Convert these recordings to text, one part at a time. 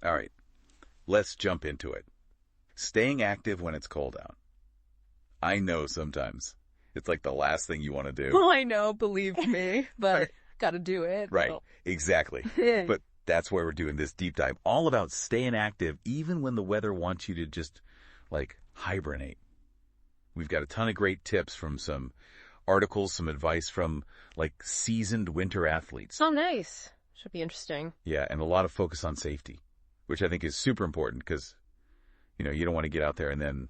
All right, let's jump into it. Staying active when it's cold out. I know sometimes it's like the last thing you want to do. Well, I know, believe me, but gotta do it. Right, Well. exactly. But that's why we're doing this deep dive, all about staying active even when the weather wants you to just, like, hibernate. We've got a ton of great tips from some articles, some advice from, like, seasoned winter athletes. Oh, nice. Should be interesting. Yeah, and a lot of focus on safety, which I think is super important because, you know, you don't want to get out there and then,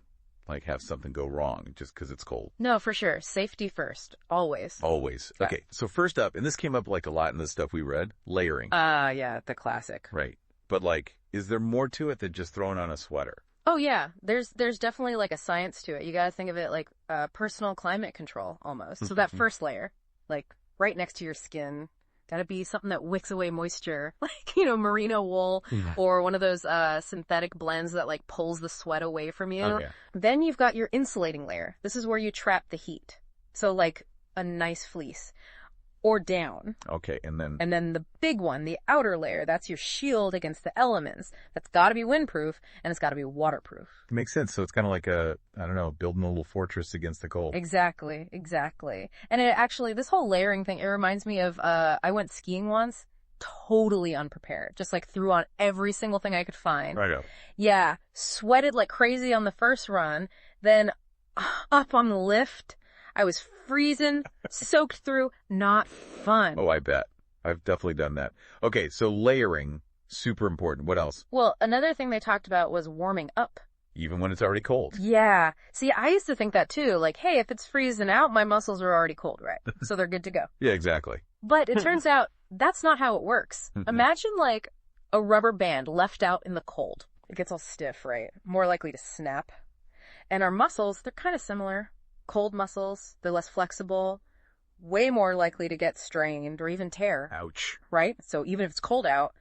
like, have something go wrong just because it's cold. No, for sure. Safety first. Always. Always. Okay, so first up, and this came up, like, a lot in the stuff we read, layering. Yeah, the classic. Right. But, like, is there more to it than just throwing on a sweater? Oh, yeah. There's definitely, like, a science to it. You gotta think of it like personal climate control, almost. So that first layer, like, right next to your skin, gotta be something that wicks away moisture. Like, you know, merino wool or one of those synthetic blends that, like, pulls the sweat away from you. Oh, yeah. Then you've got your insulating layer. This is where you trap the heat. So, like, a nice fleece. Or down. Okay, and then... And then the big one, the outer layer, that's your shield against the elements. That's got to be windproof, and it's got to be waterproof. It makes sense. So it's kind of like I don't know, building a little fortress against the cold. Exactly. And it actually, this whole layering thing, it reminds me of, I went skiing once, totally unprepared. Just like threw on every single thing I could find. Right up. Yeah. Sweated like crazy on the first run. Then up on the lift, I was freezing, soaked through, not fun. Oh, I bet. I've definitely done that. Okay, so layering, super important. What else? Well, another thing they talked about was warming up. Even when it's already cold. Yeah. See, I used to think that too. Like, hey, if it's freezing out, my muscles are already cold, right? So they're good to go. Yeah, exactly. But it turns out that's not how it works. Imagine like a rubber band left out in the cold. It gets all stiff, right? More likely to snap. And our muscles, they're kind of similar. Cold muscles, they're less flexible, way more likely to get strained or even tear. Ouch. Right? So even if it's cold out,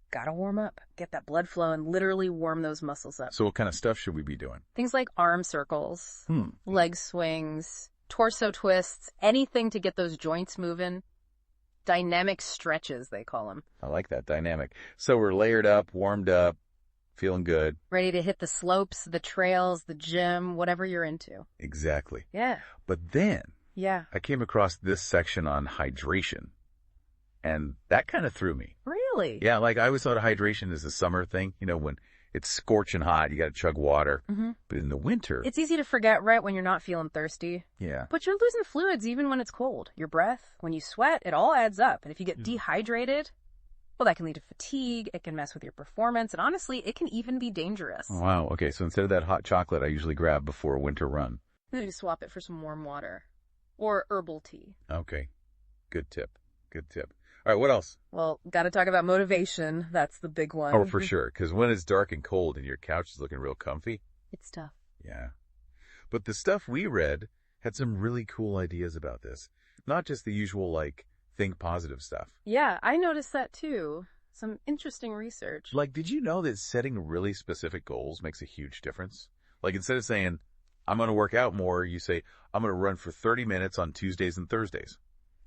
gotta warm up, get that blood flow and literally warm those muscles up. So what kind of stuff should we be doing? Things like arm circles, leg swings, torso twists, anything to get those joints moving. Dynamic stretches, they call them. I like that, dynamic. So we're layered up, warmed up, feeling good. Ready to hit the slopes, the trails, the gym, whatever you're into. Exactly. Yeah. But then Yeah. I came across this section on hydration, and that kind of threw me. Really? Yeah, like I always thought of hydration as a summer thing. You know, when it's scorching hot, you got to chug water. But in the winter... It's easy to forget, right, when you're not feeling thirsty. Yeah. But you're losing fluids even when it's cold. Your breath, when you sweat, it all adds up. And if you get dehydrated, well, that can lead to fatigue. It can mess with your performance. And honestly, it can even be dangerous. Wow. Okay, so instead of that hot chocolate I usually grab before a winter run. Maybe swap it for some warm water. Or herbal tea. Okay. Good tip. Good tip. All right, what else? Well, gotta talk about motivation. That's the big one. Oh, for sure. Because when it's dark and cold and your couch is looking real comfy. It's tough. Yeah. But the stuff we read had some really cool ideas about this. Not just the usual, like, think positive stuff. Yeah, I noticed that too. Some interesting research. Like, did you know that setting really specific goals makes a huge difference? Like, instead of saying, I'm going to work out more, you say, I'm going to run for 30 minutes on Tuesdays and Thursdays.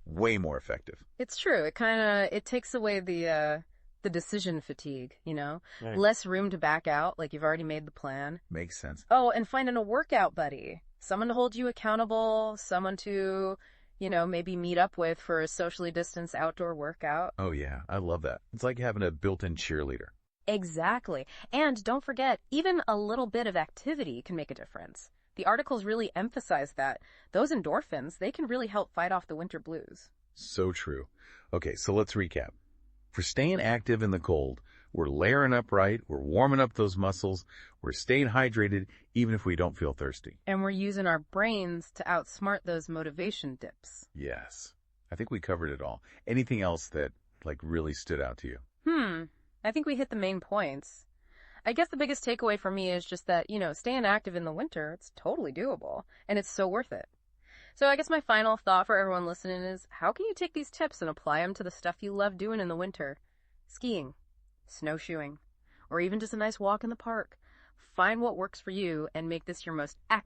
Way more effective. It's true. It takes away the decision fatigue, you know? Right. Less room to back out, like you've already made the plan. Makes sense. Oh, and finding a workout buddy. Someone to hold you accountable, someone to, you know, maybe meet up with for a socially distanced outdoor workout. Oh, yeah. I love that. It's like having a built-in cheerleader. Exactly. And don't forget, even a little bit of activity can make a difference. The articles really emphasize that. Those endorphins, they can really help fight off the winter blues. So true. Okay, so let's recap. For staying active in the cold, we're layering up right, we're warming up those muscles, we're staying hydrated even if we don't feel thirsty. And we're using our brains to outsmart those motivation dips. Yes. I think we covered it all. Anything else that, like, really stood out to you? I think we hit the main points. I guess the biggest takeaway for me is just that, you know, staying active in the winter, it's totally doable, and it's so worth it. So I guess my final thought for everyone listening is, how can you take these tips and apply them to the stuff you love doing in the winter? Skiing, snowshoeing, or even just a nice walk in the park. Find what works for you and make this your most active